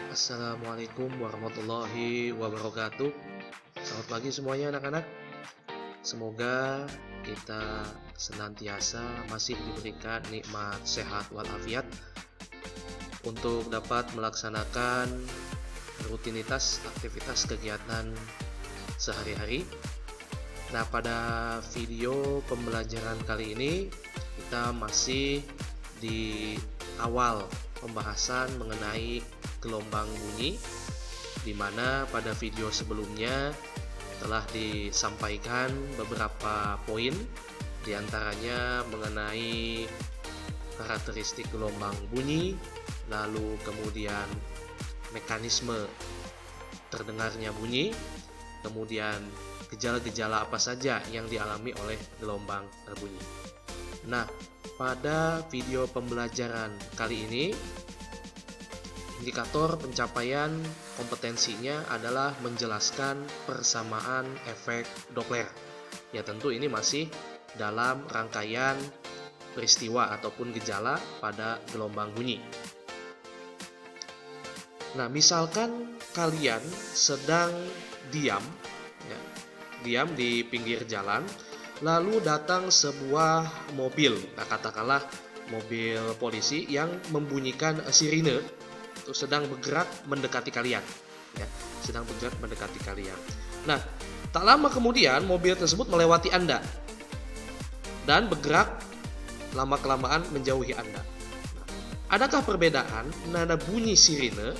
Assalamualaikum warahmatullahi wabarakatuh. Selamat pagi semuanya anak-anak. Semoga kita senantiasa masih diberikan nikmat sehat walafiat untuk dapat melaksanakan rutinitas aktivitas kegiatan sehari-hari. Nah, pada video pembelajaran kali ini kita masih di awal pembahasan mengenai gelombang bunyi, di mana pada video sebelumnya telah disampaikan beberapa poin, diantaranya mengenai karakteristik gelombang bunyi, lalu kemudian mekanisme terdengarnya bunyi, kemudian gejala-gejala apa saja yang dialami oleh gelombang berbunyi. Nah, pada video pembelajaran kali ini indikator pencapaian kompetensinya adalah menjelaskan persamaan efek Doppler. Ya, tentu ini masih dalam rangkaian peristiwa ataupun gejala pada gelombang bunyi. Nah, misalkan kalian sedang diam di pinggir jalan, lalu datang sebuah mobil, nah katakanlah mobil polisi yang membunyikan sirine, itu sedang bergerak mendekati kalian, Nah, tak lama kemudian mobil tersebut melewati Anda dan bergerak lama-kelamaan menjauhi Anda. Adakah perbedaan nada bunyi sirine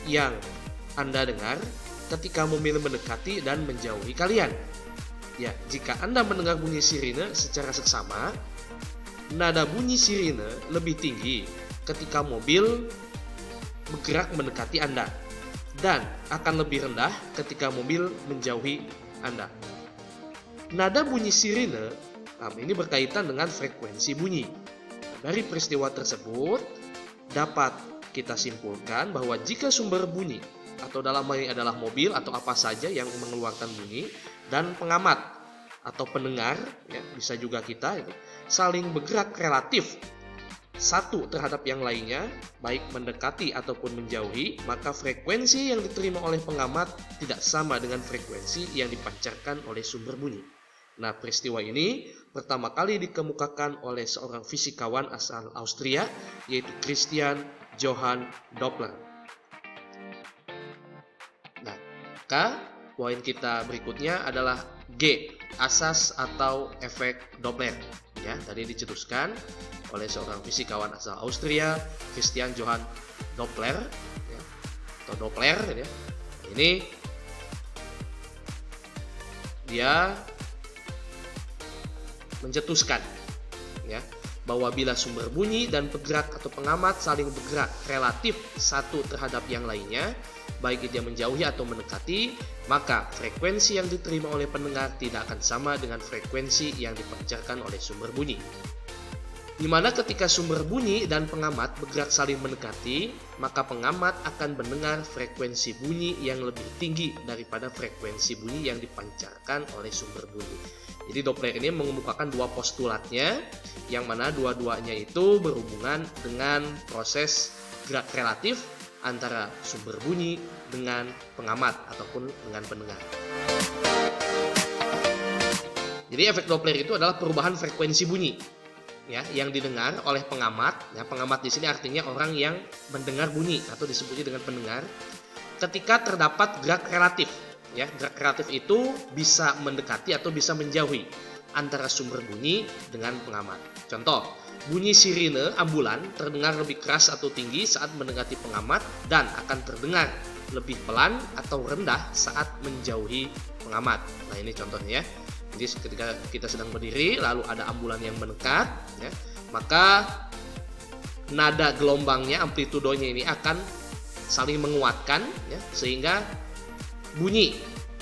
yang Anda dengar ketika mobil mendekati dan menjauhi kalian? Ya, jika Anda mendengar bunyi sirine secara seksama, nada bunyi sirine lebih tinggi ketika mobil bergerak mendekati Anda dan akan lebih rendah ketika mobil menjauhi Anda. Nada bunyi sirine ini berkaitan dengan frekuensi bunyi. Dari peristiwa tersebut dapat kita simpulkan bahwa jika sumber bunyi atau dalam hal ini adalah mobil atau apa saja yang mengeluarkan bunyi, dan pengamat atau pendengar, ya, bisa juga kita saling bergerak relatif satu terhadap yang lainnya, baik mendekati ataupun menjauhi, maka frekuensi yang diterima oleh pengamat tidak sama dengan frekuensi yang dipancarkan oleh sumber bunyi. Nah, peristiwa ini pertama kali dikemukakan oleh seorang fisikawan asal Austria, yaitu Christian Johann Doppler. Nah, poin kita berikutnya adalah G, asas atau efek Doppler. Ya, tadi dicetuskan oleh seorang fisikawan asal Austria, Christian Johann Doppler, ya, atau Doppler. Ya. Ini dia mencetuskan, ya, bahwa bila sumber bunyi dan penggerak atau pengamat saling bergerak relatif satu terhadap yang lainnya, baik dia menjauhi atau mendekati, maka frekuensi yang diterima oleh pendengar tidak akan sama dengan frekuensi yang dipancarkan oleh sumber bunyi. Di mana ketika sumber bunyi dan pengamat bergerak saling mendekati, maka pengamat akan mendengar frekuensi bunyi yang lebih tinggi daripada frekuensi bunyi yang dipancarkan oleh sumber bunyi. Jadi Doppler ini mengemukakan dua postulatnya, yang mana dua-duanya itu berhubungan dengan proses gerak relatif antara sumber bunyi dengan pengamat ataupun dengan pendengar. Jadi efek Doppler itu adalah perubahan frekuensi bunyi, ya, yang didengar oleh pengamat. Ya, pengamat di sini artinya orang yang mendengar bunyi atau disebutnya dengan pendengar, ketika terdapat gerak relatif. Ya, gerak relatif itu bisa mendekati atau bisa menjauhi antara sumber bunyi dengan pengamat. Contoh, bunyi sirine ambulan terdengar lebih keras atau tinggi saat mendekati pengamat dan akan terdengar lebih pelan atau rendah saat menjauhi pengamat. Nah, ini contohnya. Jadi ketika kita sedang berdiri lalu ada ambulan yang mendekat, ya, maka nada gelombangnya, amplitudonya ini akan saling menguatkan, ya, sehingga bunyi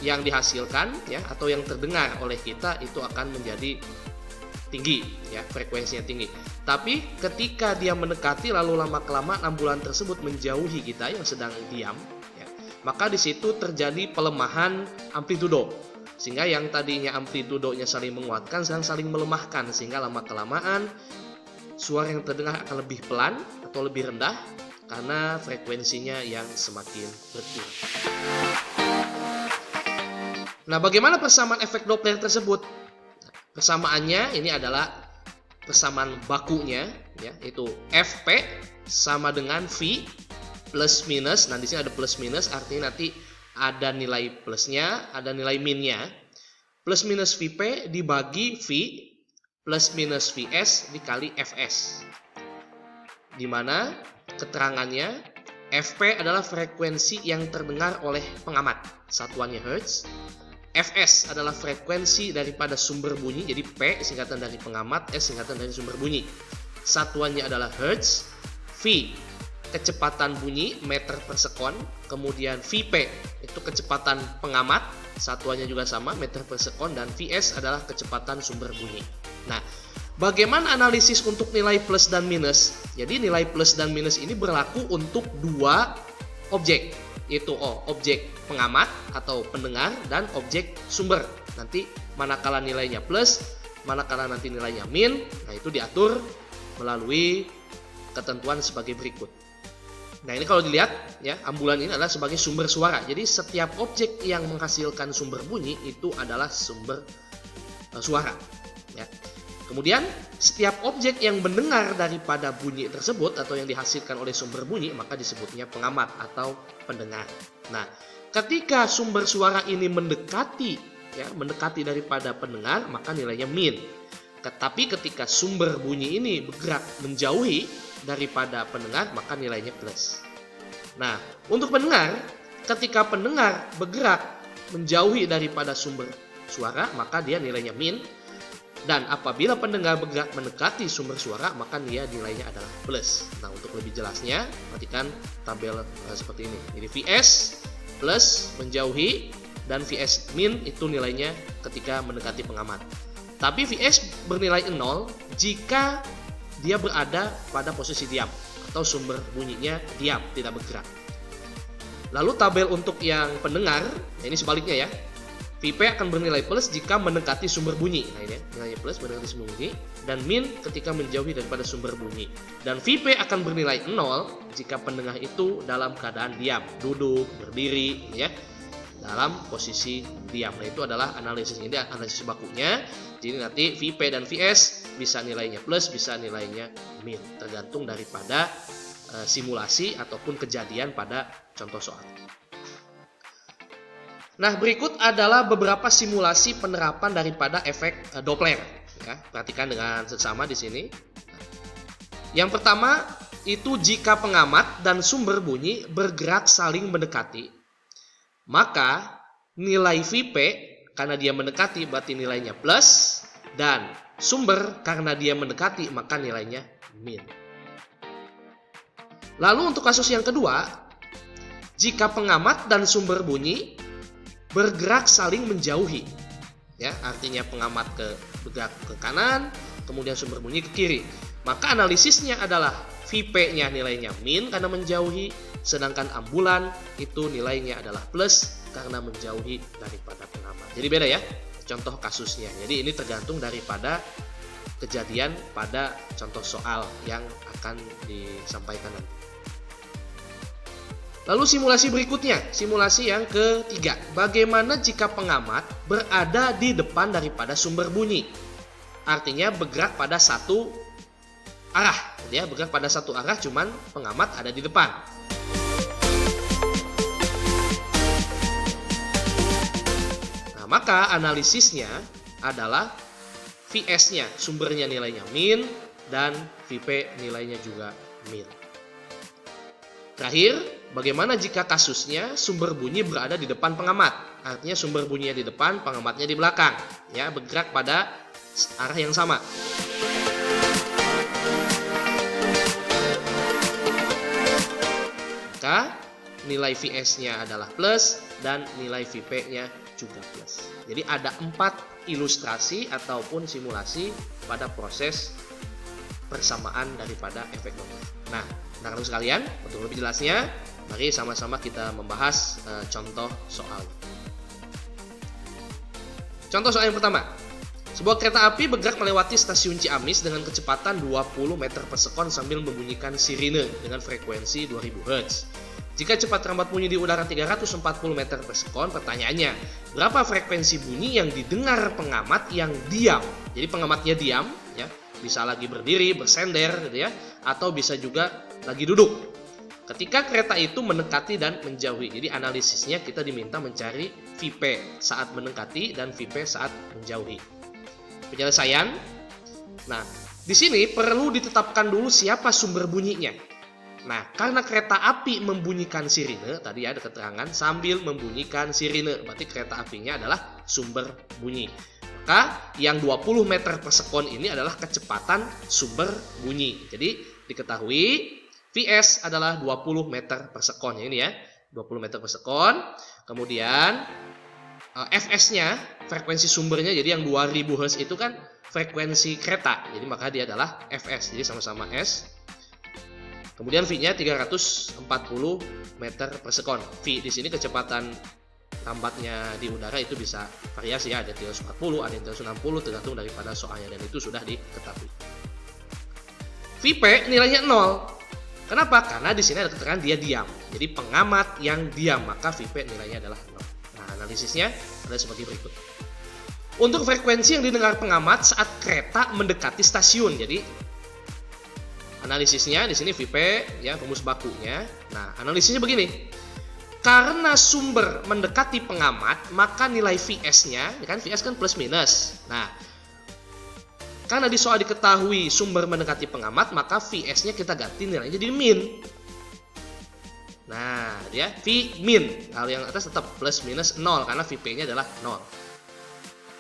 yang dihasilkan, ya, atau yang terdengar oleh kita itu akan menjadi tinggi, ya, frekuensinya tinggi. Tapi ketika dia mendekati lalu lama-kelamaan ambulan tersebut menjauhi kita yang sedang diam, ya, maka di situ terjadi pelemahan amplitudo, sehingga yang tadinya amplitudonya saling menguatkan sekarang saling melemahkan, sehingga lama-kelamaan suara yang terdengar akan lebih pelan atau lebih rendah karena frekuensinya yang semakin berkurang. Nah, bagaimana persamaan efek Doppler tersebut? Persamaannya ini adalah persamaan bakunya, ya, yaitu Fp sama dengan V plus minus. Nah, di sini ada plus minus, artinya nanti ada nilai plusnya, ada nilai minnya. Plus minus Vp dibagi V plus minus Vs dikali Fs. Di mana keterangannya Fp adalah frekuensi yang terdengar oleh pengamat, satuannya Hertz. Fs adalah frekuensi daripada sumber bunyi, jadi P singkatan dari pengamat, S singkatan dari sumber bunyi. Satuannya adalah Hertz. V kecepatan bunyi meter per sekon, kemudian Vp itu kecepatan pengamat, satuannya juga sama meter per sekon, dan Vs adalah kecepatan sumber bunyi. Nah, bagaimana analisis untuk nilai plus dan minus? Jadi nilai plus dan minus ini berlaku untuk dua objek, yaitu objek pengamat atau pendengar dan objek sumber. Nanti manakala nilainya plus, manakala nanti nilainya min, nah itu diatur melalui ketentuan sebagai berikut. Nah, ini kalau dilihat ya, ambulan ini adalah sebagai sumber suara. Jadi setiap objek yang menghasilkan sumber bunyi itu adalah sumber suara, ya. Kemudian setiap objek yang mendengar daripada bunyi tersebut atau yang dihasilkan oleh sumber bunyi maka disebutnya pengamat atau pendengar. Nah, ketika sumber suara ini mendekati daripada pendengar maka nilainya min. Tetapi ketika sumber bunyi ini bergerak menjauhi daripada pendengar maka nilainya plus. Nah, untuk pendengar, ketika pendengar bergerak menjauhi daripada sumber suara maka dia nilainya min. Dan apabila pendengar bergerak mendekati sumber suara maka dia nilainya adalah plus. Nah, untuk lebih jelasnya perhatikan tabel seperti ini. Jadi Vs plus menjauhi dan Vs min itu nilainya ketika mendekati pengamat. Tapi Vs bernilai 0 jika dia berada pada posisi diam atau sumber bunyinya diam, tidak bergerak. Lalu tabel untuk yang pendengar, ini sebaliknya ya. Vp akan bernilai plus jika mendekati sumber bunyi. Nah, ini nilainya plus mendekati sumber bunyi, dan min ketika menjauhi daripada sumber bunyi. Dan Vp akan bernilai 0 jika pendengar itu dalam keadaan diam, duduk, berdiri, ya, dalam posisi diam. Nah, itu adalah analisis ini, analisis bakunya. Jadi nanti Vp dan Vs bisa nilainya plus, bisa nilainya min, tergantung daripada simulasi ataupun kejadian pada contoh soal. Nah, berikut adalah beberapa simulasi penerapan daripada efek Doppler. Ya, perhatikan dengan seksama di sini. Yang pertama itu jika pengamat dan sumber bunyi bergerak saling mendekati, maka nilai Vp karena dia mendekati berarti nilainya plus, dan sumber karena dia mendekati maka nilainya min. Lalu untuk kasus yang kedua, jika pengamat dan sumber bunyi bergerak saling menjauhi, ya, artinya pengamat bergerak ke kanan, kemudian sumber bunyi ke kiri, maka analisisnya adalah Vp-nya nilainya min karena menjauhi, sedangkan ambulan itu nilainya adalah plus karena menjauhi daripada pengamat. Jadi beda ya contoh kasusnya. Jadi ini tergantung daripada kejadian pada contoh soal yang akan disampaikan nanti. Lalu simulasi berikutnya, simulasi yang ketiga. Bagaimana jika pengamat berada di depan daripada sumber bunyi? Artinya bergerak pada satu arah, ya, bergerak pada satu arah, cuman pengamat ada di depan. Nah, maka analisisnya adalah Vs-nya, sumbernya nilainya min, dan Vp nilainya juga min. Terakhir, bagaimana jika kasusnya sumber bunyi berada di depan pengamat? Artinya sumber bunyinya di depan, pengamatnya di belakang, ya, bergerak pada arah yang sama. Maka nilai Vs-nya adalah plus dan nilai Vp-nya juga plus. Jadi ada 4 ilustrasi ataupun simulasi pada proses persamaan daripada efek Doppler. Nah, rekan-rekan sekalian, untuk lebih jelasnya, mari sama-sama kita membahas contoh soal. Contoh soal yang pertama. Sebuah kereta api bergerak melewati stasiun Ciamis dengan kecepatan 20 meter per sekon sambil membunyikan sirine dengan frekuensi 2000 Hz. Jika cepat rambat bunyi di udara 340 meter per sekon, pertanyaannya, berapa frekuensi bunyi yang didengar pengamat yang diam? Jadi pengamatnya diam, ya, bisa lagi berdiri, bersender, gitu ya, atau bisa juga lagi duduk. Ketika kereta itu mendekati dan menjauhi, jadi analisisnya kita diminta mencari Vp saat mendekati dan Vp saat menjauhi. Penyelesaian. Nah, di sini perlu ditetapkan dulu siapa sumber bunyinya. Nah, karena kereta api membunyikan sirine, tadi ada keterangan sambil membunyikan sirine, berarti kereta apinya adalah sumber bunyi. Maka yang 20 meter per sekon ini adalah kecepatan sumber bunyi. Jadi diketahui Vs adalah 20 meter per sekon. Ini ya, 20 meter per sekon. Kemudian Fs-nya, frekuensi sumbernya, jadi yang 2000 Hz itu kan frekuensi kereta. Jadi maka dia adalah Fs. Jadi sama-sama S. Kemudian V-nya 340 meter per sekon. V di sini kecepatan rambatnya di udara itu bisa variasi ya, ada 340, ada yang 360, tergantung daripada soalnya, dan itu sudah diketahui. Vp nilainya 0. Kenapa? Karena di sini ada keterangan dia diam. Jadi pengamat yang diam, maka Vp nilainya adalah 0. Nah, analisisnya adalah sebagai berikut. Untuk frekuensi yang didengar pengamat saat kereta mendekati stasiun. Jadi analisisnya di sini Vp ya, rumus bakunya. Nah, analisisnya begini. Karena sumber mendekati pengamat, maka nilai Vs-nya, ya kan, Vs kan plus minus. Nah, karena di soal diketahui sumber mendekati pengamat, maka Vs-nya kita ganti nilainya jadi min. Nah, dia V min. Kalau yang atas tetap plus minus 0 karena Vp-nya adalah 0.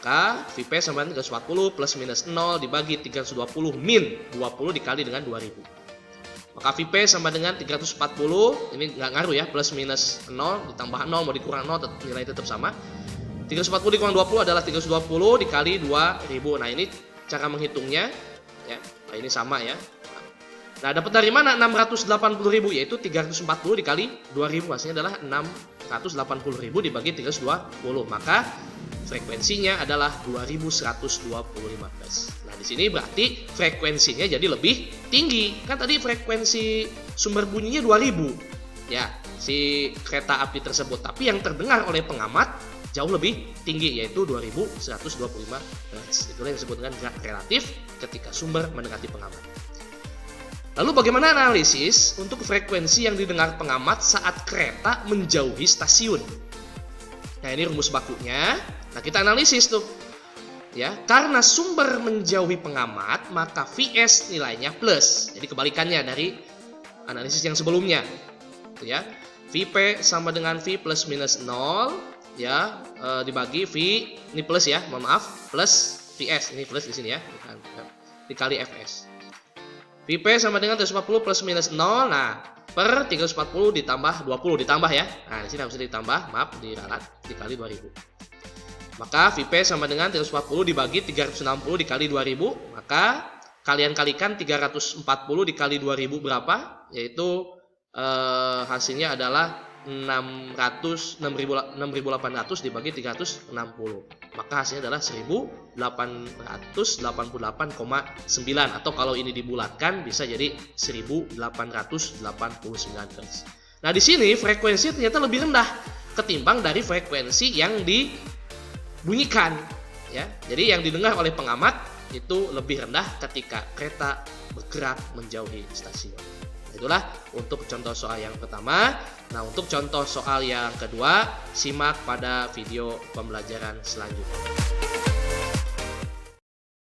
Maka Vp sama dengan 340 plus minus 0 dibagi 320 min 20 dikali dengan 2000. Maka Vp sama dengan 340, ini nggak ngaruh ya, plus minus 0 ditambah 0 mau dikurang 0 nilai tetap sama. 340 dikurang 20 adalah 320 dikali 2000. Nah, ini cara menghitungnya ya. Nah, ini sama ya. Nah, dapat dari mana 680.000, yaitu 340 dikali 2000, hasilnya adalah 680.000 dibagi 320. Maka frekuensinya adalah 2125 Hz. Nah, di sini berarti frekuensinya jadi lebih tinggi. Kan tadi frekuensi sumber bunyinya 2000 ya, si kereta api tersebut, tapi yang terdengar oleh pengamat jauh lebih tinggi, yaitu 2125 Hz. Itulah yang disebut dengan gerak relatif ketika sumber mendekati pengamat. Lalu bagaimana analisis untuk frekuensi yang didengar pengamat saat kereta menjauhi stasiun? Nah, ini rumus bakunya. Nah, kita analisis tuh. Ya, karena sumber menjauhi pengamat, maka Vs nilainya plus. Jadi kebalikannya dari analisis yang sebelumnya. Tuh ya. Vp sama dengan V plus minus 0 ya, dibagi V ini plus ya, mohon maaf, plus Vs, ini plus di sini ya, bukan, dikali Fs. Vp sama dengan 340 plus minus 0. Nah, per 340 ditambah 20 ditambah ya. Nah, di sini harus ditambah, maaf, diralat, dikali 2000. Maka Vp sama dengan 340 dibagi 360 dikali 2000. Maka kalian kalikan 340 dikali 2000 berapa? Yaitu hasilnya adalah 6.800 dibagi 360. Maka hasilnya adalah 1888,9, atau kalau ini dibulatkan bisa jadi 1889 Hz. Nah, di sini frekuensi ternyata lebih rendah ketimbang dari frekuensi yang dibunyikan ya. Jadi yang didengar oleh pengamat itu lebih rendah ketika kereta bergerak menjauhi stasiun. Itulah untuk contoh soal yang pertama. Nah, untuk contoh soal yang kedua, simak pada video pembelajaran selanjutnya.